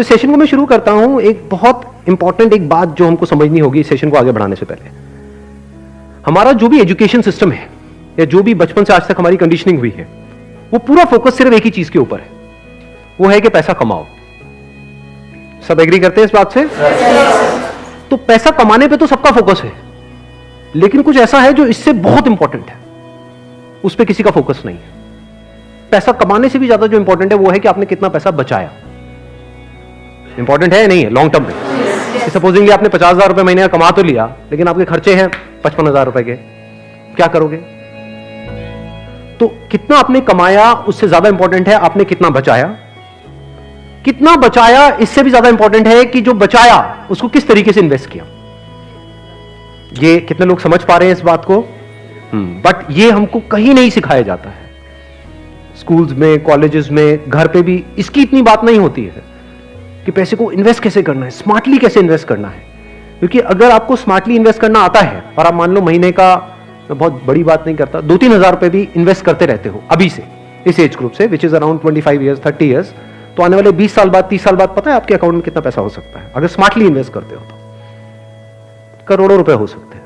तो इस सेशन को मैं शुरू करता हूं एक बहुत इंपॉर्टेंट एक बात जो हमको समझनी होगी इस सेशन को आगे बढ़ाने से पहले। हमारा जो भी एजुकेशन सिस्टम है या जो भी बचपन से आज तक हमारी कंडीशनिंग हुई है, वो पूरा फोकस सिर्फ एक ही चीज के ऊपर है, वो है कि पैसा कमाओ। सब एग्री करते हैं इस बात से? तो पैसा कमाने पे तो सबका फोकस है, लेकिन कुछ ऐसा है जो इससे बहुत इंपॉर्टेंट है, उस पर किसी का फोकस नहीं है। पैसा कमाने से भी ज्यादा जो इंपॉर्टेंट है वो है कि आपने कितना पैसा बचाया। इंपॉर्टेंट है या नहीं है लॉन्ग टर्म में? सपोजिंगली आपने 50,000 रुपए महीने का कमा तो लिया, लेकिन आपके खर्चे हैं 55,000 रुपए के, क्या करोगे? तो कितना आपने कमाया उससे ज्यादा इंपॉर्टेंट है आपने कितना बचाया। कितना बचाया इससे भी ज्यादा इंपॉर्टेंट है कि जो बचाया उसको किस तरीके से इन्वेस्ट किया। ये कितने लोग समझ पा रहे हैं इस बात को? बट ये हमको कहीं नहीं सिखाया जाता है। स्कूल्स में, कॉलेजेस में, घर पे भी इसकी इतनी बात नहीं होती है कि पैसे को इन्वेस्ट कैसे करना है, स्मार्टली कैसे इन्वेस्ट करना है। क्योंकि अगर आपको स्मार्टली इन्वेस्ट करना आता है और आप मान लो महीने का, मैं बहुत बड़ी बात नहीं करता, 2-3 हजार रुपए भी इन्वेस्ट करते रहते हो अभी से, इस एज ग्रुप से, which is around 25 years 30 years, तो आने वाले 20 साल बाद, 30 साल बाद पता है आपके अकाउंट में कितना पैसा हो सकता है? अगर स्मार्टली इन्वेस्ट करते हो तो करोड़ों रुपए हो सकते हैं।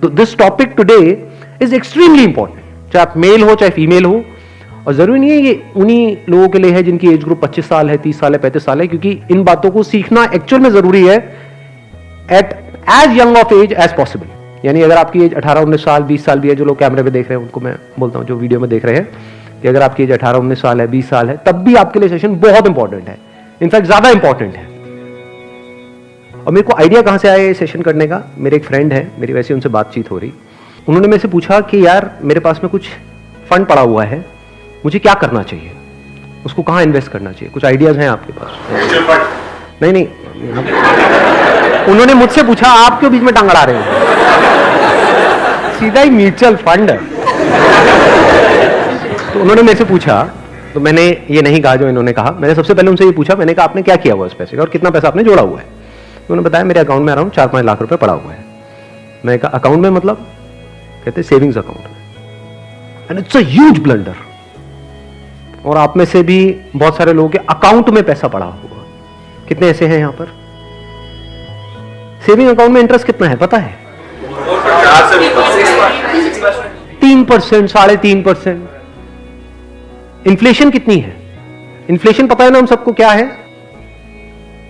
तो this topic today is extremely important, चाहे आप मेल हो चाहे फीमेल हो। और जरूरी नहीं है ये उन्हीं लोगों के लिए है जिनकी एज ग्रुप 25 साल है, 30 साल है, 35 साल है, क्योंकि इन बातों को सीखना एक्चुअल में जरूरी है at as young of age as possible. यानी अगर आपकी एज 18-19 साल, 20 साल भी है, जो लोग कैमरे पे देख रहे हैं उनको मैं बोलता हूं, जो वीडियो में देख रहे हैं, कि अगर आपकी एज 18-19 साल है, 20 साल है, तब भी आपके लिए सेशन बहुत इंपॉर्टेंट है, इनफैक्ट ज्यादा इंपॉर्टेंट है। और मेरे को आइडिया कहां से आया ये सेशन करने का? मेरे एक फ्रेंड है, मेरी वैसे उनसे बातचीत हो रही, उन्होंने मेरे से पूछा कि यार मेरे पास में कुछ फंड पड़ा हुआ है, मुझे क्या करना चाहिए, उसको कहां इन्वेस्ट करना चाहिए? कुछ आइडियाज हैं आपके पास? नहीं, उन्होंने मुझसे पूछा, आप क्यों बीच में टांग अड़ा रहे हो? सीधा ही म्यूचुअल फंड है। तो उन्होंने मेरे से पूछा, तो मैंने ये नहीं कहा जो इन्होंने कहा। मैंने सबसे पहले उनसे ये पूछा, मैंने कहा आपने क्या किया हुआ उस पैसे का और कितना पैसा आपने जोड़ा हुआ है? तो उन्होंने बताया मेरे अकाउंट में अराउंड 4-5 लाख रुपए पड़ा हुआ है। मैंने कहा अकाउंट में मतलब? कहते सेविंग्स अकाउंट में। And it's a huge blunder. और आप में से भी बहुत सारे लोगों के अकाउंट में पैसा पड़ा हुआ, कितने ऐसे हैं यहां पर? सेविंग अकाउंट में इंटरेस्ट कितना है पता है? 3%, 3.5%। इन्फ्लेशन कितनी है? इन्फ्लेशन पता है ना हम सबको क्या है?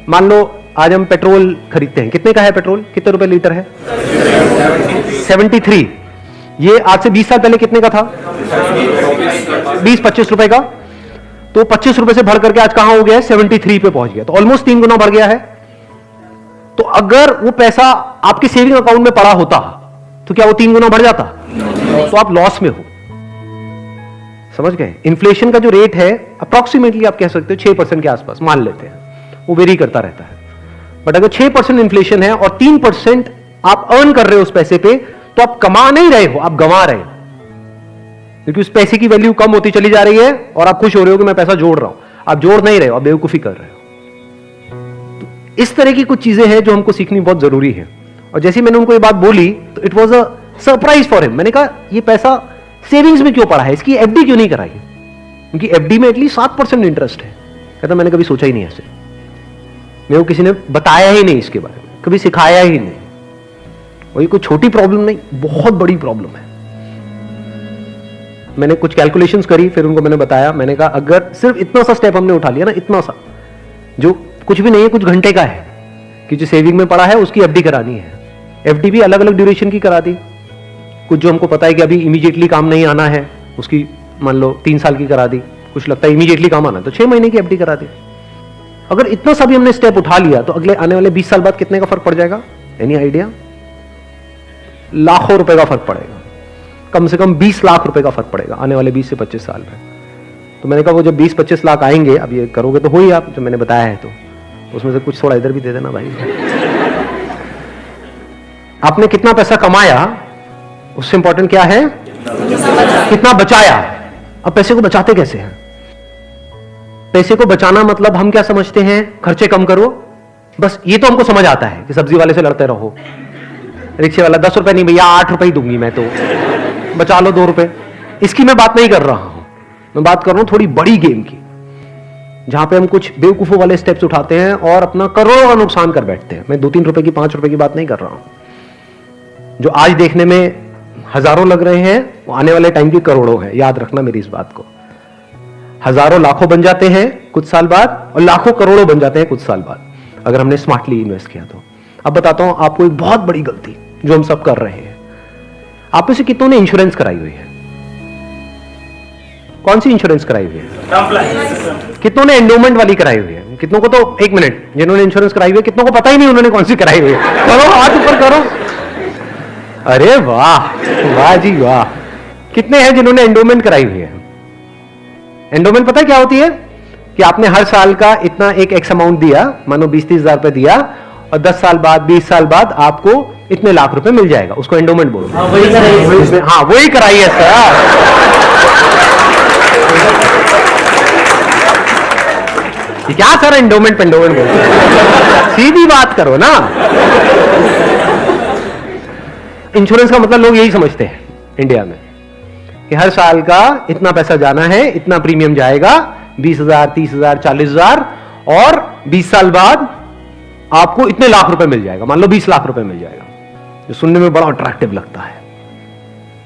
मान लो आज हम पेट्रोल खरीदते हैं, कितने का है पेट्रोल? कितने रुपए लीटर है? 73। ये आज से 20 साल पहले कितने का था? 20-25 रुपए का। तो 25 रुपए से बढ़ करके आज कहां हो गया है? 73 पे पहुंच गया। तो ऑलमोस्ट 3 गुना बढ़ गया है। तो अगर वो पैसा आपके सेविंग अकाउंट में पड़ा होता तो क्या वो 3 गुना बढ़ जाता? तो आप लॉस में हो। समझ गए? इन्फ्लेशन का जो रेट है अप्रोक्सीमेटली आप कह सकते हो 6% के आसपास मान लेते हैं, वो वेरी करता रहता है। बट अगर 6% इन्फ्लेशन है और 3% आप अर्न कर रहे हो उस पैसे पे, तो आप कमा नहीं रहे हो, आप गंवा रहे हो, क्योंकि उस पैसे की वैल्यू कम होती चली जा रही है और आप खुश हो रहे हो कि मैं पैसा जोड़ रहा हूं। आप जोड़ नहीं रहे हो, आप बेवकूफी कर रहे हो। तो इस तरह की कुछ चीजें हैं जो हमको सीखनी बहुत जरूरी है। और जैसे मैंने उनको ये बात बोली तो it was a surprise for him. मैंने कहा ये पैसा सेविंग्स में क्यों पड़ा है, इसकी एफडी क्यों नहीं कराई? क्योंकि एफडी में एटलीस्ट 7% इंटरेस्ट है। कहता मैंने कभी सोचा ही नहीं ऐसे, मेरे को किसी ने बताया ही नहीं इसके बारे में, कभी सिखाया ही नहीं। और ये कोई छोटी प्रॉब्लम नहीं, बहुत बड़ी प्रॉब्लम है। मैंने कुछ कैलकुलेशंस करी, फिर उनको मैंने बताया। मैंने कहा अगर सिर्फ इतना सा स्टेप हमने उठा लिया ना, इतना सा जो कुछ भी नहीं है, कुछ घंटे का है, कि जो सेविंग में पड़ा है उसकी एफडी करानी है। एफडी भी अलग अलग ड्यूरेशन की करा दी। कुछ जो हमको पता है कि अभी इमीडिएटली काम नहीं आना है, उसकी मान लो 3 साल की करा दी। कुछ लगता है इमीडिएटली काम आना, तो 6 महीने की एफडी करा दी। अगर इतना सा भी हमने स्टेप उठा लिया तो अगले आने वाले 20 साल बाद कितने का फर्क पड़ जाएगा? Any idea? लाखों रुपए का फर्क पड़ेगा, कम से कम 20 लाख रुपए का फर्क पड़ेगा आने वाले 20 से 25 साल में। तो मैंने कहा वो जब 20-25 लाख आएंगे, अब ये करोगे तो हो ही आप, जो मैंने बताया है, तो उसमें से कुछ थोड़ा इधर भी दे देना भाई। आपने कितना पैसा कमाया उससे इंपॉर्टेंट क्या है? कितना बचाया। अब पैसे को बचाते कैसे हैं? पैसे को बचाना मतलब हम क्या समझते हैं? खर्चे कम करो, बस ये तो हमको समझ आता है कि सब्जी वाले से लड़ते रहो, रिक्शे वाला 10 रुपए नहीं भैया 8 रुपए ही दूंगी मैं, तो बचा लो 2 रुपए। इसकी मैं बात नहीं कर रहा हूं, मैं बात कर रहा हूं थोड़ी बड़ी गेम की। जहां पे हम कुछ बेवकूफों वाले स्टेप्स उठाते हैं और अपना करोड़ों का नुकसान कर बैठते हैं। मैं 2-3 रुपए की, 5 रुपए की बात नहीं कर रहा हूं। जो आज देखने में हजारों लग रहे हैं वो आने वाले टाइम की करोड़ों है। याद रखना मेरी इस बात को। हजारों लाखों बन जाते हैं कुछ साल बाद और लाखों करोड़ों बन जाते हैं कुछ साल बाद, अगर हमने स्मार्टली इन्वेस्ट किया तो। अब बताता हूं आपको एक बहुत बड़ी गलती जो हम सब कर रहे हैं। आप में से कितनों ने इंश्योरेंस कराई हुई है? कौन सी इंश्योरेंस कराई हुई है? कितनों ने एंडोमेंट वाली कराई हुई है? कितनों को तो, एक मिनट, जिन्होंने इंश्योरेंस कराई हुई है कितनों को पता ही नहीं उन्होंने कौन सी कराई हुई है? करो, हाथ ऊपर करो। अरे वाह, वाह जी वाह। कितने हैं जिन्होंने एंडोमेंट कराई हुई है? एंडोमेंट पता है क्या होती है? कि आपने हर साल का इतना एक एक्स अमाउंट दिया, मानो 20-30 हजार रुपए दिया, और 10 साल बाद, 20 साल बाद आपको इतने लाख रुपए मिल जाएगा। उसको एंडोमेंट बोलते हैं। हाँ, वही कराई है सर। क्या सर एंडोमेंट पेंडोमेंट बोलते? सीधी बात करो ना। इंश्योरेंस का मतलब लोग यही समझते हैं इंडिया में कि हर साल का इतना पैसा जाना है, इतना प्रीमियम जाएगा, 20,000, 30,000, 40,000, और 20 साल बाद आपको इतने लाख रुपए मिल जाएगा। मान लो 20 लाख रुपए मिल जाएगा, जो सुनने में बड़ा अट्रैक्टिव लगता है।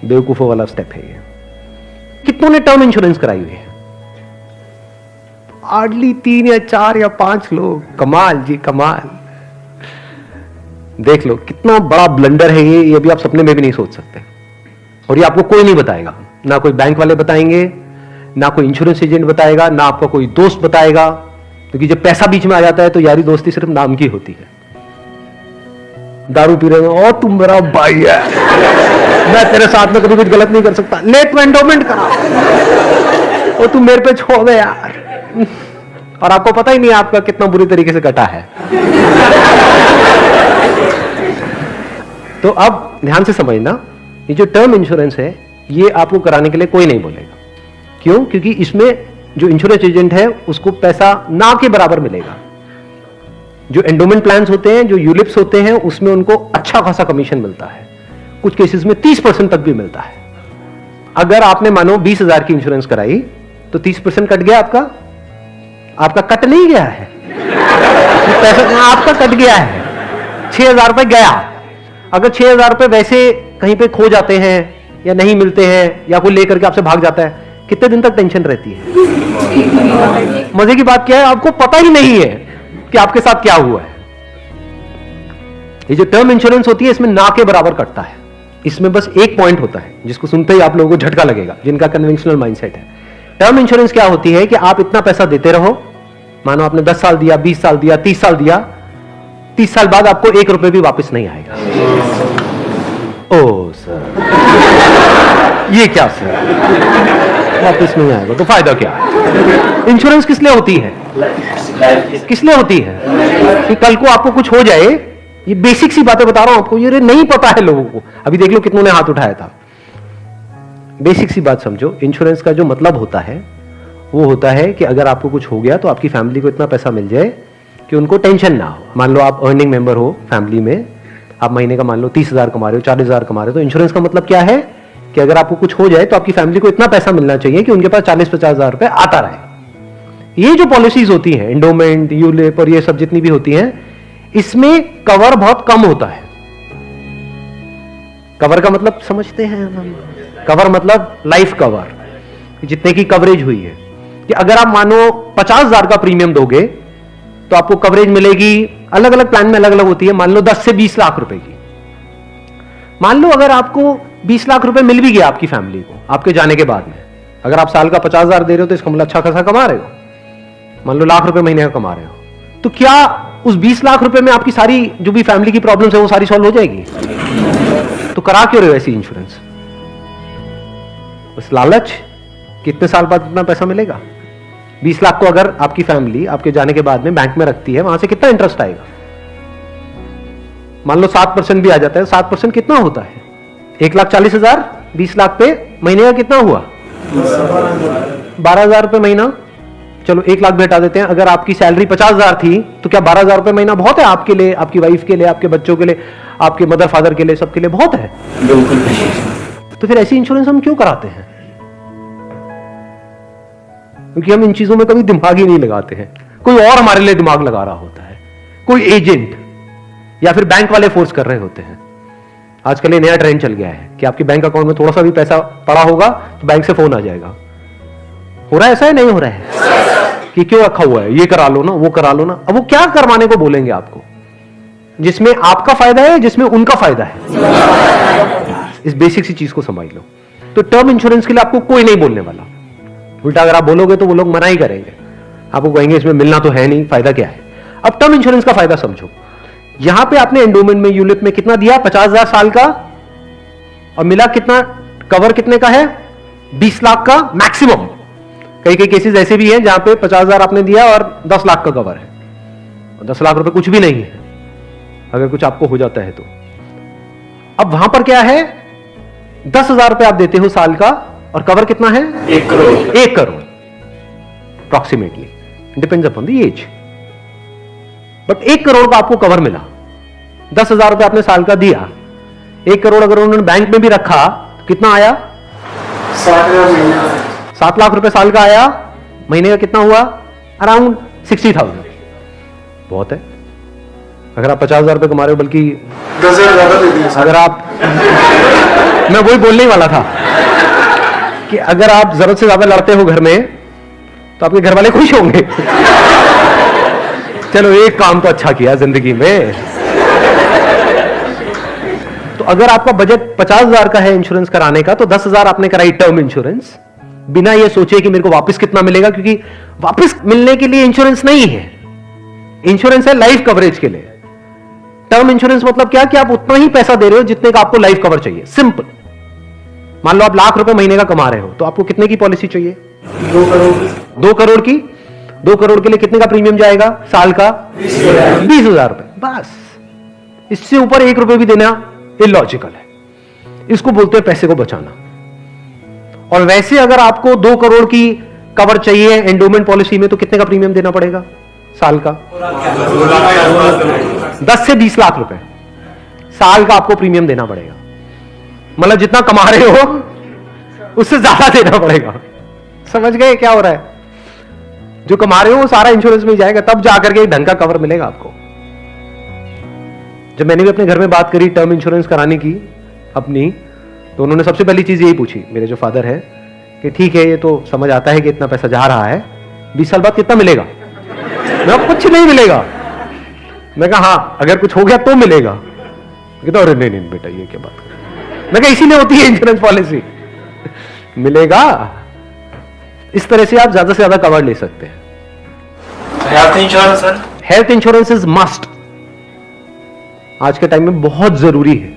बेवकूफों वाला स्टेप है ये। कितनों ने टर्म इंश्योरेंस कराई हुई है? हार्डली 3 या 4 या 5 लोग। कमाल जी कमाल। देख लो कितना बड़ा ब्लंडर है ये भी आप सपने में भी नहीं सोच सकते। और ये आपको कोई नहीं बताएगा, ना कोई बैंक वाले बताएंगे, ना कोई इंश्योरेंस एजेंट बताएगा, ना आपका कोई दोस्त बताएगा, क्योंकि जब पैसा बीच में आ जाता है तो यारी दोस्ती सिर्फ नाम की होती है। दारू पी रहे हो और तुम मेरा भाई है, मैं तेरे साथ में कभी कुछ गलत नहीं कर सकता, ले तू एंडोमेंट करा और तुम मेरे पे छोड़ दे यार। और आपको पता ही नहीं आपका कितना बुरी तरीके से कटा है। तो अब ध्यान से समझना, ये जो टर्म इंश्योरेंस है ये आपको कराने के लिए कोई नहीं बोलेगा। क्यों? क्योंकि इसमें जो इंश्योरेंस एजेंट है उसको पैसा ना के बराबर मिलेगा। जो एंडोमेंट प्लान्स होते हैं, जो यूलिप्स होते हैं, उसमें उनको अच्छा खासा कमीशन मिलता है। कुछ केसेस में 30% तक भी मिलता है। अगर आपने मानो 20,000 की इंश्योरेंस कराई तो 30% कट गया आपका। आपका कट नहीं गया है, पैसा आपका कट गया है। 6,000 रुपए गया। अगर 6,000 रुपए वैसे कहीं पे खो जाते हैं या नहीं मिलते हैं या कोई लेकर के आपसे भाग जाता है, कितने दिन तक टेंशन रहती है? मजे की बात क्या है, आपको पता ही नहीं है कि आपके साथ क्या हुआ है। ये जो टर्म इंश्योरेंस होती है इसमें ना के बराबर कटता है। इसमें बस एक पॉइंट होता है जिसको सुनते ही आप लोगों को झटका लगेगा, जिनका कन्वेंशनल माइंडसेट है। टर्म इंश्योरेंस क्या होती है कि आप इतना पैसा देते रहो, मानो आपने 10 साल दिया, 20 साल दिया, 30 साल दिया, 30 साल बाद आपको 1 रुपए भी वापस नहीं आएगा। ओ सर, ये क्या सर, वापस नहीं आएगा तो फायदा क्या? इंश्योरेंस किस लिए होती है? किस लिए होती है? कि कल को आपको कुछ हो जाए। ये बेसिक सी बातें बता रहा हूं आपको, ये नहीं पता है लोगों को। अभी देख लो कितनों ने हाथ उठाया था। बेसिक सी बात समझो, इंश्योरेंस का जो मतलब होता है वो होता है कि अगर आपको कुछ हो गया तो आपकी फैमिली को इतना पैसा मिल जाए कि उनको टेंशन ना हो। मान लो आप अर्निंग मेंबर हो फैमिली में, आप महीने का मान लो 30,000 कमा रहे हो, 40,000 कमा रहे हो, तो इंश्योरेंस का मतलब क्या है कि अगर आपको कुछ हो जाए तो आपकी फैमिली को इतना पैसा मिलना चाहिए कि उनके पास 40-50 हजार रुपए आता रहे। ये जो पॉलिसीज होती हैं, एंडोमेंट, यूलिप और ये सब जितनी भी होती हैं, इसमें कवर बहुत कम होता है। कवर का मतलब समझते हैं? कवर मतलब लाइफ कवर, जितने की कवरेज हुई है। कि अगर आप मानो 50,000 का प्रीमियम दोगे तो आपको कवरेज मिलेगी, अलग अलग प्लान में अलग अलग होती है, मान लो 10 से 20 लाख रुपए की। मान लो अगर आपको 20 लाख रुपए मिल भी गया आपकी फैमिली को आपके जाने के बाद में, अगर आप साल का 50,000 दे रहे हो तो इसका मतलब अच्छा खासा कमा रहे हो, मान लो लाख रुपए महीने का कमा रहे हो, तो क्या उस 20 लाख रुपए में आपकी सारी जो भी फैमिली की प्रॉब्लम्स है वो सारी सॉल्व हो जाएगी? तो करा क्यों रहे हो ऐसी इंश्योरेंस? बस लालच, कितने साल बाद कितना पैसा मिलेगा। 20 लाख को अगर आपकी फैमिली आपके जाने के बाद में बैंक में रखती है, वहां से कितना इंटरेस्ट आएगा? मान लो 7% भी आ जाता है, 7% कितना होता है? 1,40,000, 20 लाख पे महीने का कितना हुआ? 12,000 रुपए महीना। चलो 1 लाख भी हटा देते हैं। अगर आपकी सैलरी 50,000 थी तो क्या 12,000 रुपए महीना बहुत है आपके लिए, आपकी वाइफ के लिए, आपके बच्चों के लिए, आपके मदर फादर के लिए, सबके लिए बहुत है? बिल्कुल। तो फिर ऐसी इंश्योरेंस हम क्यों कराते हैं? क्योंकि हम इन चीजों में कभी दिमाग ही नहीं लगाते हैं, कोई और हमारे लिए दिमाग लगा रहा होता है, कोई एजेंट या फिर बैंक वाले फोर्स कर रहे होते हैं। आजकल ये नया ट्रेंड चल गया है कि आपके बैंक अकाउंट में थोड़ा सा भी पैसा पड़ा होगा तो बैंक से फोन आ जाएगा। हो रहा है ऐसा है, नहीं हो रहा है कि क्यों रखा हुआ है, ये करा लो ना, वो करा लो ना। अब वो क्या करवाने को बोलेंगे आपको, जिसमें आपका फायदा है, जिसमें उनका फायदा है। इस बेसिक सी चीज को समझ लो। तो टर्म इंश्योरेंस के लिए आपको कोई नहीं बोलने वाला। उल्टा अगर आप बोलोगे तो वो लोग मना ही करेंगे, आपको कहेंगे इसमें मिलना तो है नहीं, फायदा क्या है। अब टर्म इंश्योरेंस का फायदा समझो। यहां पे आपने एंडोमेंट में, यूलिप में कितना दिया, 50,000 साल का, और मिला कितना, कवर कितने का है, 20 लाख का मैक्सिमम। कई कई केसेस ऐसे भी हैं जहां पे 50,000 आपने दिया और 10 लाख का कवर है, और 10 लाख रुपए कुछ भी नहीं है अगर कुछ आपको हो जाता है तो। अब वहां पर क्या है, 10,000 रुपए आप देते हो साल का, और कवर कितना है, 1 crore. 1 crore approximately, depends upon the age. But 1 crore का आपको कवर मिला। 10,000 रुपए आपने साल का दिया, 1 करोड़ अगर उन्होंने बैंक में भी रखा तो कितना आया, 7 लाख रुपए साल का आया। महीने का कितना हुआ, अराउंड 60,000। बहुत है। अगर आप 50,000 रुपए कमा रहे हो, बल्कि 10,000 ज्यादा दे दिए। अगर आप मैं वही बोलने ही वाला था कि अगर आप जरूरत से ज्यादा लड़ते हो घर में तो आपके घर वाले खुश होंगे। चलो एक काम तो अच्छा किया जिंदगी में। तो अगर आपका बजट 50,000 का है इंश्योरेंस कराने का, तो 10,000 आपने कराई टर्म इंश्योरेंस, बिना ये सोचे कि मेरे को वापस कितना मिलेगा, क्योंकि वापस मिलने के लिए इंश्योरेंस नहीं है। इंश्योरेंस है लाइफ कवरेज के लिए। टर्म इंश्योरेंस मतलब क्या, कि आप उतना ही पैसा दे रहे हो जितने का आपको लाइफ कवर चाहिए। सिंपल। मान लो आप लाख रुपए महीने का कमा रहे हो, तो आपको कितने की पॉलिसी चाहिए, 2 करोड़। 2 करोड़ की। 2 करोड़ के लिए कितने का प्रीमियम जाएगा साल का, 20,000 रुपए। बस, इससे ऊपर 1 रुपए भी देना इलॉजिकल है। इसको बोलते हैं पैसे को बचाना। और वैसे अगर आपको 2 करोड़ की कवर चाहिए एंडोमेंट पॉलिसी में, तो कितने का प्रीमियम देना पड़ेगा साल का, 10 से 20 लाख रुपए साल का आपको प्रीमियम देना पड़ेगा। मतलब जितना कमा रहे हो उससे ज्यादा देना पड़ेगा। समझ गए क्या हो रहा है? जो कमा रहे हो वो सारा इंश्योरेंस में जाएगा, तब जाकर के एक ढंग का कवर मिलेगा आपको। जब मैंने भी अपने घर में बात करी टर्म इंश्योरेंस कराने की अपनी, तो उन्होंने सबसे पहली चीज यही पूछी, मेरे जो फादर है, कि ठीक है ये तो समझ आता है कि इतना पैसा जा रहा है, 20 साल बाद कितना मिलेगा? मैं कुछ नहीं मिलेगा। मैं कहा हाँ अगर कुछ हो गया तो मिलेगा। कहता अरे नहीं नहीं बेटा ये क्या बात कर। मैं कहा इसीलिए होती है इंश्योरेंस पॉलिसी, मिलेगा। इस तरह से आप ज्यादा से ज्यादा कवर ले सकते हैं। Health insurance sir, health insurance is must, आज के टाइम में बहुत जरूरी है।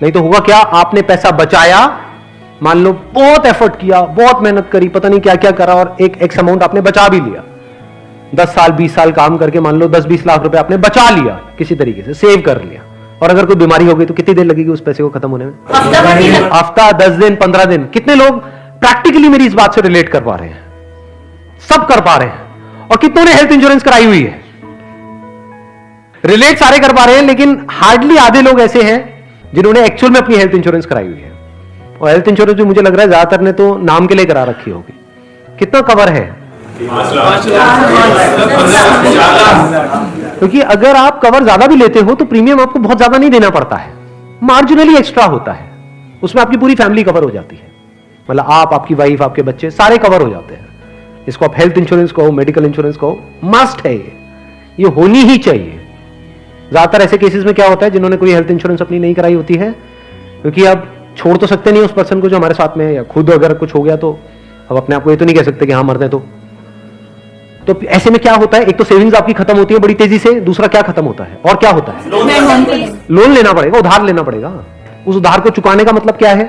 नहीं तो होगा क्या, आपने पैसा बचाया, मान लो बहुत एफर्ट किया, बहुत मेहनत करी, पता नहीं क्या क्या करा, और एक एक्स अमाउंट आपने बचा भी लिया। 10 साल 20 साल काम करके मान लो 10-20 लाख रुपए आपने बचा लिया, किसी तरीके से सेव कर लिया, और अगर कोई बीमारी हो गई तो कितनी देर लगेगी उस पैसे को खत्म होने में? हफ्ता, 10 दिन, 15 दिन। कितने लोग प्रैक्टिकली मेरी इस बात से रिलेट कर पा रहे हैं? सब कर पा रहे हैं। और कितनों ने हेल्थ इंश्योरेंस कराई हुई है? रिलेट सारे कर पा रहे हैं, लेकिन हार्डली आधे लोग ऐसे हैं जिन्होंने एक्चुअल में अपनी हेल्थ इंश्योरेंस कराई हुई है। और हेल्थ इंश्योरेंस भी मुझे लग रहा है ज्यादातर ने तो नाम के लिए करा रखी होगी। कितना कवर है? क्योंकि अगर आप कवर ज्यादा भी लेते हो तो प्रीमियम आपको बहुत ज्यादा नहीं देना पड़ता है, मार्जिनली एक्स्ट्रा होता है। उसमें आपकी पूरी फैमिली कवर हो जाती है, मतलब आप, आपकी वाइफ, आपके बच्चे सारे कवर हो जाते हैं। इसको आप हेल्थ इंश्योरेंस कहो, मेडिकल इंश्योरेंस कहो, मस्ट है ये होनी ही चाहिए। ज्यादातर ऐसे केसेस में क्या होता है, जिन्होंने कोई हेल्थ इंश्योरेंस अपनी नहीं कराई होती है, क्योंकि अब छोड़ तो सकते नहीं उस पर्सन को जो हमारे साथ में है, या खुद अगर कुछ हो गया तो अब अपने आप को ये तो नहीं कह सकते कि हाँ मरते तो ऐसे में क्या होता है, एक तो सेविंग्स आपकी खत्म होती है बड़ी तेजी से, दूसरा क्या खत्म होता है, और क्या होता है, लोन लेना पड़ेगा, उधार लेना पड़ेगा। उस उधार को चुकाने का मतलब क्या है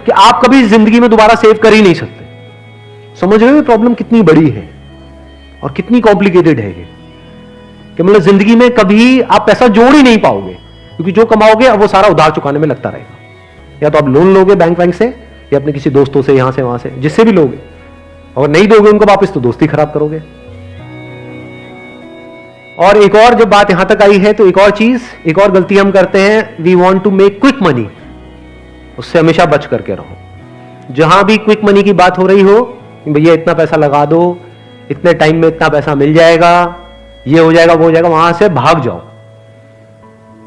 कि आप कभी जिंदगी में दोबारा सेव कर ही नहीं सकते। समझ रहे हो प्रॉब्लम कितनी बड़ी है और कितनी कॉम्प्लिकेटेड है ये, कि मतलब जिंदगी में कभी आप पैसा जोड़ ही नहीं पाओगे, क्योंकि जो कमाओगे अब वो सारा उधार चुकाने में लगता रहेगा। या तो आप लोन लोगे बैंक से, या अपने किसी दोस्तों से, यहां से वहां से, जिससे भी लोगे, और नहीं दोगे उनको वापस तो दोस्ती खराब करोगे। और एक और जब बात यहां तक आई है तो एक और चीज, एक और गलती हम करते हैं, we want to make quick money. उससे हमेशा बच करके रहो। जहां भी क्विक मनी की बात हो रही हो कि भैया इतना पैसा लगा दो, इतने टाइम में इतना पैसा मिल जाएगा, ये हो जाएगा वो हो जाएगा, वहां से भाग जाओ,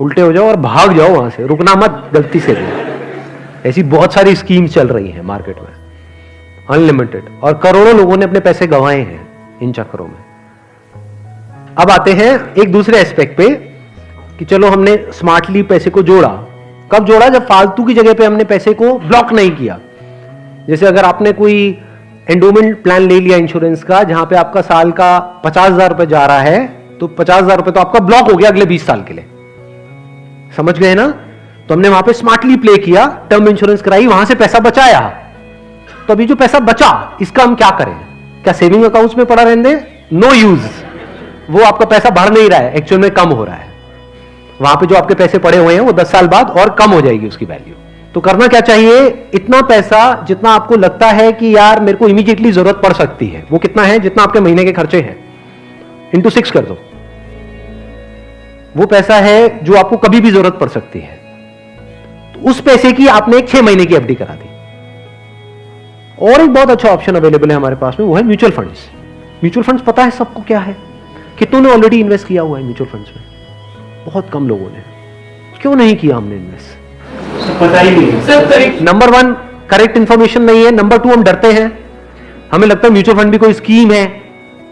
उल्टे हो जाओ और भाग जाओ वहां से, रुकना मत गलती से भी। ऐसी बहुत सारी स्कीम्स चल रही हैं मार्केट में, अनलिमिटेड, और करोड़ों लोगों ने अपने पैसे गंवाए हैं इन चक्करों में। अब आते हैं एक दूसरे एस्पेक्ट पे कि चलो हमने स्मार्टली पैसे को जोड़ा। कब जोड़ा? जब फालतू की जगह पे हमने पैसे को ब्लॉक नहीं किया। जैसे अगर आपने कोई एंडोमेंट प्लान ले लिया इंश्योरेंस का, जहां पे आपका साल का 50,000 रुपए जा रहा है, तो 50,000 रुपए तो आपका ब्लॉक हो गया अगले 20 साल के लिए। समझ गए ना? तो हमने वहां पे स्मार्टली प्ले किया, टर्म इंश्योरेंस कराई, वहां से पैसा बचाया। तो अभी जो पैसा बचा, इसका हम क्या करें? क्या सेविंग अकाउंट्स में पड़ा रहने दें? No use. वो आपका पैसा बढ़ नहीं रहा है, एक्चुअल में कम हो रहा है। वहां पे जो आपके पैसे पड़े हुए हैं वो 10 साल बाद और कम हो जाएगी उसकी वैल्यू। तो करना क्या चाहिए? इतना पैसा जितना आपको लगता है कि यार मेरे को इमीडिएटली जरूरत पड़ सकती है, वो कितना है? जितना आपके महीने के खर्चे हैं, इंटू 6 कर दो। वो पैसा है जो आपको कभी भी जरूरत पड़ सकती है। तो उस पैसे की आपने एक 6 महीने की एफडी करा दी। और एक बहुत अच्छा ऑप्शन अवेलेबल है हमारे पास में, वो है म्यूचुअल फंड्स। म्यूचुअल फंड्स पता है सबको क्या है? कितनों ने ऑलरेडी इन्वेस्ट किया हुआ है म्यूचुअल फंड्स में? बहुत कम लोगों ने। क्यों नहीं किया हमने इन्वेस्ट? पता ही नहीं। नंबर 1 करेक्ट इंफॉर्मेशन नहीं है। नंबर 2 हम डरते हैं, हमें लगता है म्यूचुअल फंड भी कोई स्कीम है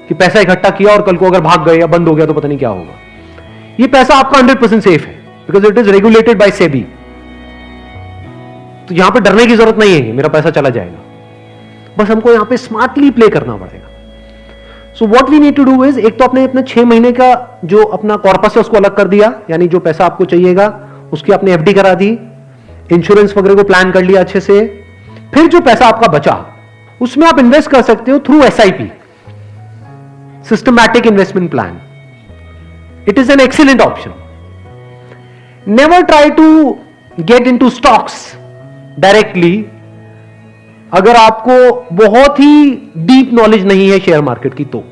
कि पैसा इकट्ठा किया और कल को अगर भाग गए या बंद हो गया तो पता नहीं क्या होगा। ये पैसा आपका 100% सेफ है, because it is regulated by SEBI. तो यहां पे डरने की जरूरत नहीं है कि मेरा पैसा चला जाएगा, बस हमको यहां पे स्मार्टली प्ले करना पड़ेगा। So what we need to do is, एक तो आपने अपने 6 महीने का जो अपना कॉर्पस है उसको अलग कर दिया, यानी जो पैसा आपको चाहिएगा उसकी आपने एफडी करा दी, इंश्योरेंस वगैरह को प्लान कर लिया अच्छे से। फिर जो पैसा आपका बचा उसमें आप इन्वेस्ट कर सकते हो through SIP, systematic investment plan. It is an excellent option. Never try to get into stocks directly अगर आपको बहुत ही डीप नॉलेज नहीं है शेयर मार्केट की तो।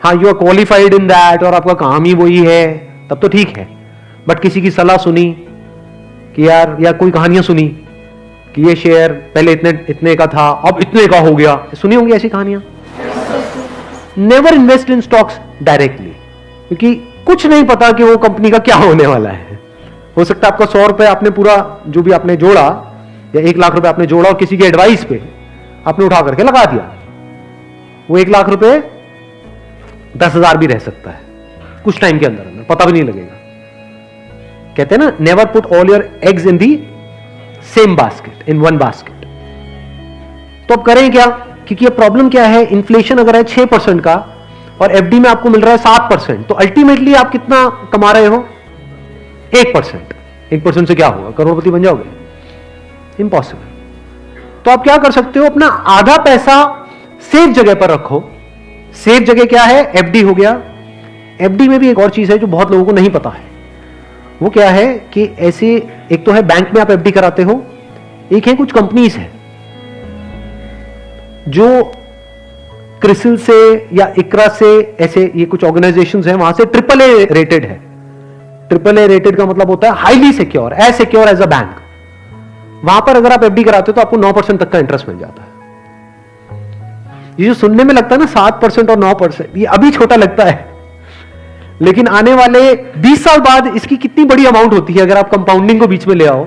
हाँ, you are qualified in that और आपका काम ही वही है, तब तो ठीक है। बट किसी की सलाह सुनी कि यार, या कोई कहानियां सुनी कि ये शेयर पहले इतने का था अब इतने का हो गया, सुनी होंगी ऐसी कहानियां। Never invest in stocks directly, क्योंकि कुछ नहीं पता कि वो कंपनी का क्या होने वाला है। हो सकता है आपका 100 रुपए आपने पूरा जो भी आपने जोड़ा या 1 लाख रुपए आपने जोड़ा और किसी के एडवाइस पे आपने उठा करके लगा दिया, वो 1 लाख रुपए 10,000 भी रह सकता है कुछ टाइम के अंदर, पता भी नहीं लगेगा। कहते हैं ना, never put all your eggs in the same basket, in one basket. तो अब करें क्या? क्योंकि ये प्रॉब्लम क्या है, इन्फ्लेशन अगर है 6% का और एफडी में आपको मिल रहा है 7%, तो अल्टीमेटली आप कितना कमा रहे हो? 1%। 1% से क्या होगा? करोड़पति बन जाओगे? इम्पॉसिबल। तो आप क्या कर सकते हो, अपना आधा पैसा सेफ जगह पर रखो। सेफ जगह क्या है? एफडी हो गया। एफडी में भी एक और चीज है जो बहुत लोगों को नहीं पता है। वो क्या है कि ऐसे, एक तो है बैंक में आप एफडी कराते हो, एक है कुछ कंपनीज है जो क्रिसिल से या इकरा से, ऐसे ये कुछ ऑर्गेनाइजेशंस हैं, वहां से AAA रेटेड है। AAA रेटेड का मतलब होता है highly secure, as secure as a bank. वहां पर अगर आप एफडी कराते हो तो आपको 9% तक का इंटरेस्ट मिल जाता है। ये जो सुनने में लगता है ना 7% और 9%, ये अभी छोटा लगता है, लेकिन आने वाले 20 साल बाद इसकी कितनी बड़ी अमाउंट होती है अगर आप कंपाउंडिंग को बीच में ले आओ,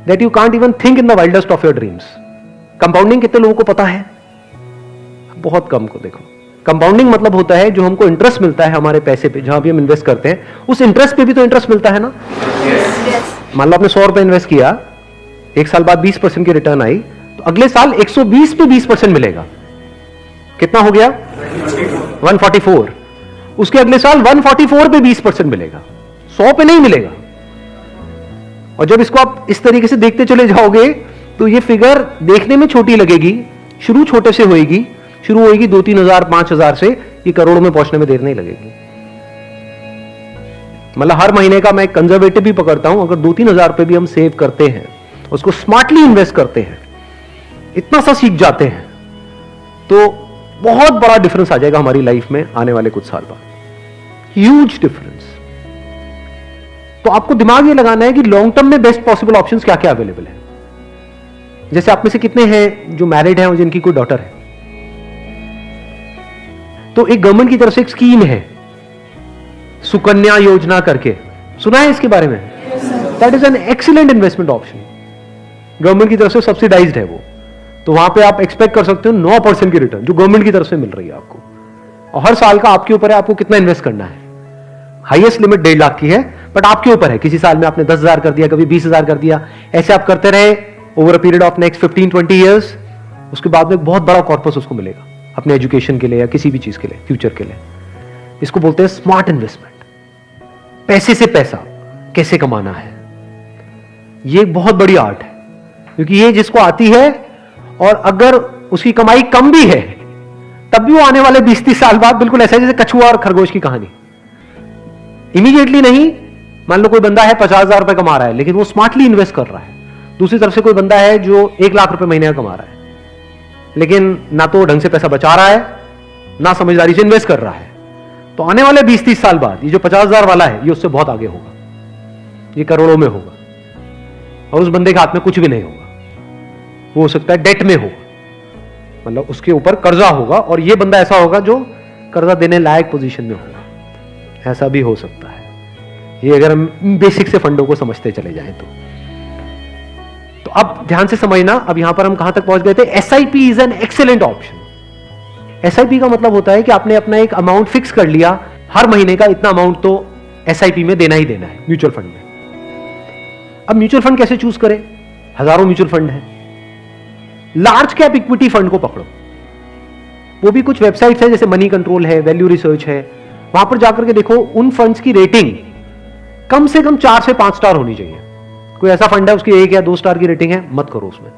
that you can't even think in the wildest of your dreams. Compounding कितने लोगों को पता है? बहुत कम को। देखो, कंपाउंडिंग मतलब होता है जो हमको इंटरेस्ट मिलता है हमारे पैसे पे, जहां भी हम इन्वेस्ट करते हैं, उस इंटरेस्ट पे भी तो इंटरेस्ट मिलता है ना। मान लो आपने 100 रुपए इन्वेस्ट किया, 1 साल बाद 20% की रिटर्न आई, तो अगले साल 120 पे 20% मिलेगा। कितना हो गया? 144। उसके अगले साल 144 पे 20% मिलेगा, 100 पे नहीं मिलेगा। और जब इसको आप इस तरीके से देखते चले जाओगे तो ये फिगर देखने में छोटी लगेगी, शुरू छोटे से होएगी, शुरू होएगी 2-3 हजार 5,000 से, ये करोड़ों में पहुंचने में देर नहीं लगेगी। मतलब हर महीने का मैं कंजर्वेटिव भी पकड़ता हूं, अगर 2-3 हजार रुपए भी हम सेव करते हैं, उसको स्मार्टली इन्वेस्ट करते हैं, इतना सा सीख जाते हैं, तो बहुत बड़ा डिफरेंस आ जाएगा हमारी लाइफ में आने वाले कुछ साल बाद। Huge difference. तो आपको दिमाग ये लगाना है कि लॉन्ग टर्म में बेस्ट पॉसिबल ऑप्शंस क्या क्या अवेलेबल है। जैसे आप में से कितने हैं जो मैरिड हैं और जिनकी कोई डॉटर है? तो एक गवर्नमेंट की तरफ से एक स्कीम है सुकन्या योजना करके, सुना है इसके बारे में? That is an excellent investment option, government की तरफ से सब्सिडाइज्ड है वो। तो वहां पे आप एक्सपेक्ट कर सकते हो 9% की रिटर्न जो गवर्नमेंट की तरफ से मिल रही है आपको, और हर साल का आपके ऊपर है आपको कितना इन्वेस्ट करना है। हाईएस्ट लिमिट 1.5 लाख की है, बट आपके ऊपर है, किसी साल में आपने 10,000 कर दिया, कभी 20,000 कर दिया, ऐसे आप करते रहे over a period of next 15-20 years, उसके बाद में एक बहुत बड़ा कॉर्पस उसको मिलेगा अपने एजुकेशन के लिए या किसी भी चीज के लिए, फ्यूचर के लिए। इसको बोलते हैं स्मार्ट इन्वेस्टमेंट। पैसे से पैसा कैसे कमाना है, ये एक बहुत बड़ी आर्ट है, क्योंकि ये जिसको आती है और अगर उसकी कमाई कम भी है तब भी वो आने वाले 20-30 साल बाद बिल्कुल ऐसा है जैसे कछुआ और खरगोश की कहानी, इमीडिएटली नहीं। मान लो कोई बंदा है 50,000 रुपए कमा रहा है लेकिन वो स्मार्टली इन्वेस्ट कर रहा है, दूसरी तरफ से कोई बंदा है जो 1 लाख रुपए महीने का कमा रहा है लेकिन ना तो ढंग से पैसा बचा रहा है ना समझदारी से इन्वेस्ट कर रहा है, तो आने वाले 20-30 साल बाद ये जो 50,000 वाला है ये उससे बहुत आगे होगा, ये करोड़ों में होगा, और उस बंदे के हाथ में कुछ भी नहीं होगा, वो हो सकता है डेट में होगा, मतलब उसके ऊपर कर्जा होगा, और ये बंदा ऐसा होगा जो कर्जा देने लायक पोजीशन में होगा, ऐसा भी हो सकता है। ये अगर हम बेसिक से फंडों को समझते चले जाएं तो अब ध्यान से समझना, अब यहां पर हम कहां तक पहुंच गए थे। SIP is an excellent option. SIP का मतलब होता है कि आपने अपना एक अमाउंट फिक्स कर लिया, हर महीने का इतना अमाउंट तो एसआईपी में देना ही देना है म्यूचुअल फंड में। अब म्यूचुअल फंड कैसे चूज करें, हजारों म्यूचुअल फंड है। लार्ज कैप इक्विटी फंड को पकड़ो, वो भी कुछ वेबसाइट्स है जैसे मनी कंट्रोल है, वैल्यू रिसर्च है, वहां पर जाकर के देखो उन फंड्स की रेटिंग कम से कम 4 से 5 स्टार होनी चाहिए। कोई ऐसा फंड है उसकी 1 या 2 स्टार की रेटिंग है, मत करो उसमें,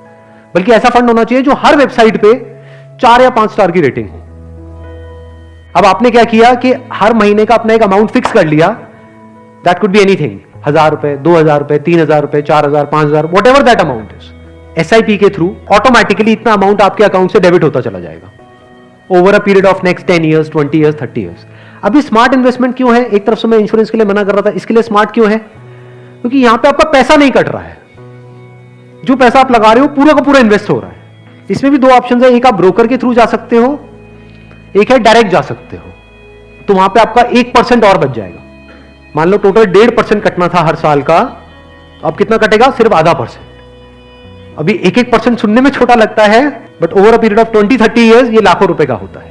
बल्कि ऐसा फंड होना चाहिए जो हर वेबसाइट पे 4 या 5 स्टार की रेटिंग हो। अब आपने क्या किया कि हर महीने का अपना एक अमाउंट फिक्स कर लिया, दैट कुड बी एनीथिंग, 1,000 रुपए, 2,000 रुपए, 3,000 रुपए, 4,000, 5,000, what ever that amount is. SIP के थ्रू ऑटोमेटिकली इतना अमाउंट आपके अकाउंट से डेबिट होता चला जाएगा over a period of next 10 years, 20 years, 30 years. अब ये स्मार्ट इन्वेस्टमेंट क्यों है? एक तरफ से मैं इंश्योरेंस के लिए मना कर रहा था, इसके लिए स्मार्ट क्यों है? क्योंकि यहां पे आपका पैसा नहीं कट रहा है, जो पैसा आप लगा रहे हो पूरा का पूरा इन्वेस्ट हो रहा है। इसमें भी 2 ऑप्शन है, एक आप ब्रोकर के थ्रू जा सकते हो, एक है डायरेक्ट जा सकते हो, तो वहां पे आपका 1% और बच जाएगा। मान लो टोटल 1.5% कटना था हर साल का, तो अब कितना कटेगा? सिर्फ आधा %। अभी 1% सुनने में छोटा लगता है, but over a period of 20-30 years ये लाखों रुपए का होता है।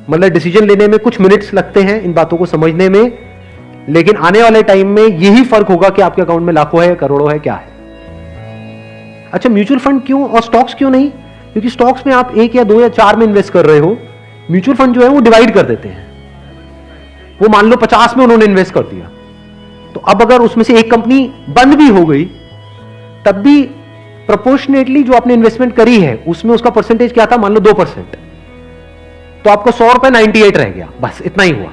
मतलब डिसीजन लेने में कुछ मिनट्स लगते हैं इन बातों को समझने में, लेकिन आने वाले टाइम में यही फर्क होगा कि आपके अकाउंट में लाखों है, करोड़ों है, क्या है। अच्छा, म्यूचुअल फंड क्यों और स्टॉक्स क्यों नहीं? क्योंकि स्टॉक्स में आप 1 या 2 या 4 में इन्वेस्ट कर रहे हो, म्यूचुअल फंड जो है वो डिवाइड कर देते हैं। वो मान लो 50 में उन्होंने इन्वेस्ट कर दिया, तो अब अगर उसमें से एक कंपनी बंद भी हो गई तब भी प्रोपोर्शनेटली जो आपने इन्वेस्टमेंट करी है उसमें उसका परसेंटेज क्या था? मान लो 2%, तो आपको 100 रुपए 98 रह गया, बस इतना ही हुआ।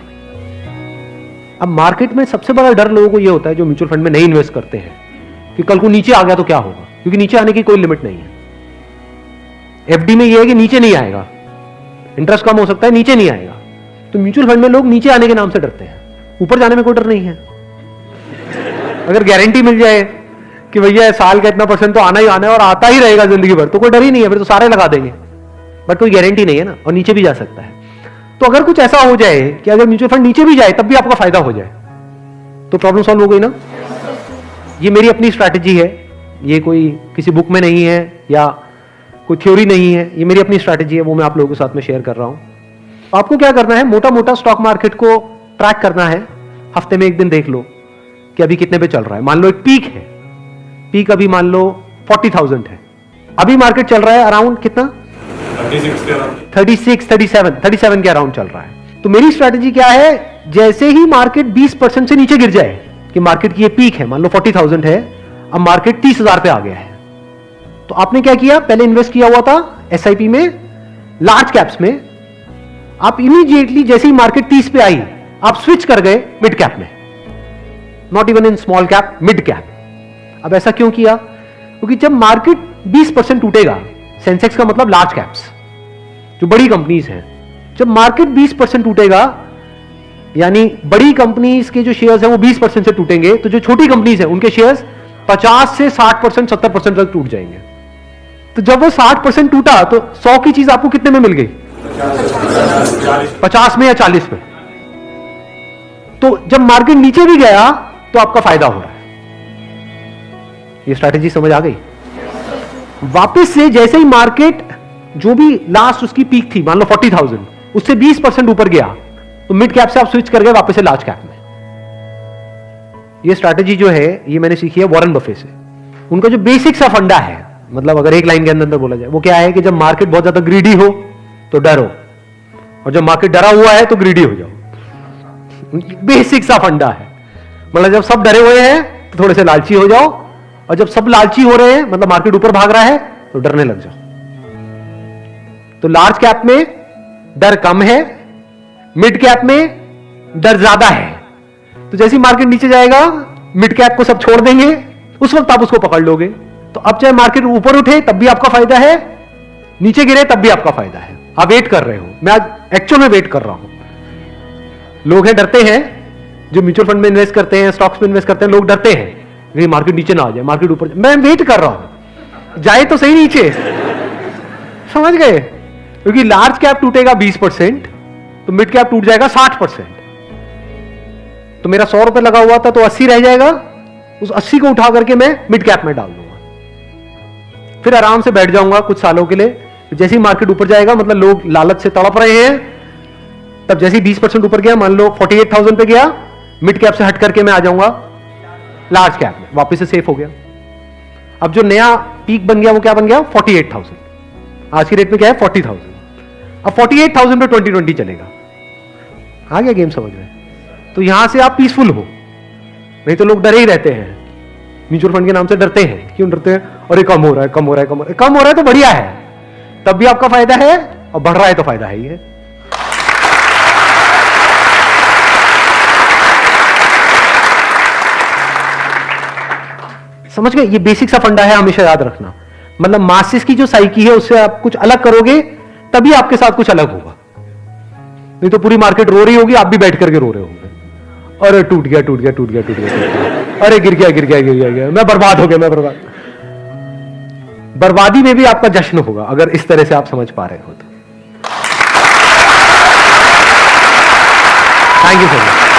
अब मार्केट में सबसे बड़ा डर लोगों को यह होता है जो म्यूचुअल फंड में नहीं इन्वेस्ट करते हैं कि कल को नीचे आ गया तो क्या होगा, क्योंकि नीचे आने की कोई लिमिट नहीं है। एफडी में यह है कि नीचे नहीं आएगा, इंटरेस्ट कम हो सकता है, नीचे नहीं आएगा। तो म्यूचुअल फंड में लोग नीचे आने के नाम से डरते हैं, ऊपर जाने में कोई डर नहीं है। अगर गारंटी मिल जाए कि भैया साल का इतना % तो आना ही आना है और आता ही रहेगा जिंदगी भर, तो कोई डर ही नहीं है, फिर तो सारे लगा देंगे। बट कोई गारंटी नहीं है ना, और नीचे भी जा सकता है। तो अगर कुछ ऐसा हो जाए कि अगर म्यूचुअल फंड नीचे भी जाए तब भी आपका फायदा हो जाए, तो प्रॉब्लम सॉल्व हो गई ना। ये मेरी अपनी स्ट्रैटेजी है, ये कोई किसी बुक में नहीं है या कोई थ्योरी नहीं है, ये मेरी अपनी स्ट्रैटेजी है, वो मैं आप लोगों के साथ में शेयर कर रहा हूं। आपको क्या करना है, मोटा मोटा स्टॉक मार्केट को ट्रैक करना है, हफ्ते में 1 दिन देख लो कि अभी कितने पे चल रहा है। मान लो एक पीक है, पीक अभी मान लो 40,000 है, अभी मार्केट चल रहा है अराउंड कितना? 37 के अराउंड चल रहा है। तो मेरी स्ट्रैटेजी क्या है, जैसे ही मार्केट 20% से नीचे गिर जाए कि मार्केट की ये पीक है, मान लो 40,000 है, अब मार्केट 30,000 पे आ गया है, तो आपने क्या किया, पहले इन्वेस्ट किया हुआ था एसआईपी में लार्ज कैप्स में, आप इमीडिएटली जैसे ही मार्केट 30 पे आई आप स्विच कर गए मिड कैप में, not even in small cap, mid cap. अब ऐसा क्यों किया? क्योंकि जब मार्केट 20% टूटेगा, सेंसेक्स का मतलब लार्ज कैप्स जो बड़ी कंपनीज हैं, जब मार्केट 20% टूटेगा यानी बड़ी कंपनीज के जो शेयर्स हैं वो 20% से टूटेंगे, तो जो छोटी कंपनीज हैं उनके शेयर्स 50 से 60%, 70% तक टूट जाएंगे। तो जब वो 60% टूटा तो 100 की चीज आपको कितने में मिल गई? 50 में या 40 में। तो जब मार्केट नीचे भी गया तो आपका फायदा हो रहा है। ये स्ट्रैटेजी समझ आ गई। वापस से जैसे ही मार्केट जो भी लास्ट उसकी पीक थी, मान लो 40,000, उससे 20% ऊपर गया तो मिड कैप से आप स्विच कर गए वापस से लार्ज कैप में। ये स्ट्रैटेजी जो है ये मैंने सीखी है वॉरेन बफे से। उनका जो बेसिक सा फंडा है, मतलब अगर एक लाइन के अंदर बोला जाए, वो क्या है कि जब मार्केट बहुत ज्यादा ग्रीडी हो तो डरो, और जब मार्केट डरा हुआ है तो ग्रीडी हो जाओ। बेसिक सा फंडा है। मतलब जब सब डरे हुए हैं तो थोड़े से लालची हो जाओ, और जब सब लालची हो रहे हैं, मतलब मार्केट ऊपर भाग रहा है, तो डरने लग जाओ। तो लार्ज कैप में डर कम है, मिड कैप में डर ज्यादा है। तो जैसे ही मार्केट नीचे जाएगा मिड कैप को सब छोड़ देंगे, उस वक्त आप उसको पकड़ लोगे। तो अब चाहे मार्केट ऊपर उठे तब भी आपका फायदा है, नीचे गिरे तब भी आपका फायदा है। आप वेट कर रहे हो, मैं आज एक्चुअल में वेट कर रहा हूं। लोग हैं डरते हैं, जो म्यूचुअल फंड में इन्वेस्ट करते हैं, स्टॉक्स में इन्वेस्ट करते हैं, लोग डरते हैं कि मार्केट नीचे ना आ जाए, मार्केट ऊपर जाए। मैं वेट कर रहा हूं, जाए तो सही नीचे। समझ गए? क्योंकि लार्ज कैप टूटेगा 20%, तो मिड कैप टूट जाएगा 60%। तो मेरा 100 रुपए लगा हुआ था तो 80 रह जाएगा, उस 80 को उठा करके मैं मिड कैप में डाल दूंगा, फिर आराम से बैठ जाऊंगा कुछ सालों के लिए। जैसे ही मार्केट ऊपर जाएगा, मतलब लोग लालच से तड़प रहे हैं, तब जैसे ही 20% ऊपर गया, मान लो 48,000 पे गया, मिड कैप से हट करके मैं आ जाऊंगा लार्ज कैप में, वापस से सेफ हो गया। अब जो नया पीक बन गया वो क्या बन गया? 48,000। आज की रेट में क्या है? 40,000। अब 48,000 पे 2020 चलेगा। आ गया गेम समझ में? तो यहां से आप पीसफुल हो, नहीं तो लोग डरे ही रहते हैं, म्यूचुअल फंड के नाम से डरते हैं। क्यों डरते हैं? और ये कम हो रहा है, कम हो रहा है, कम हो रहा है। कम हो रहा है तो बढ़िया है, तब भी आपका फायदा है, और बढ़ रहा है तो फायदा है ही है। समझ गए? ये बेसिक सा फंडा है, हमेशा याद रखना। मतलब मासिस की जो साइकी है उससे आप कुछ अलग करोगे तभी आपके साथ कुछ अलग होगा, नहीं तो पूरी मार्केट रो रही होगी, आप भी बैठ करके रो रहे होंगे। अरे टूट गया, टूट गया, टूट गया, टूट गया, अरे गिर गया, गिर गया, गिर गया, गिर गया, मैं बर्बाद हो गया, मैं बर्बाद। बर्बादी में भी आपका जश्न होगा अगर इस तरह से आप समझ पा रहे हो तो। Thank you so much.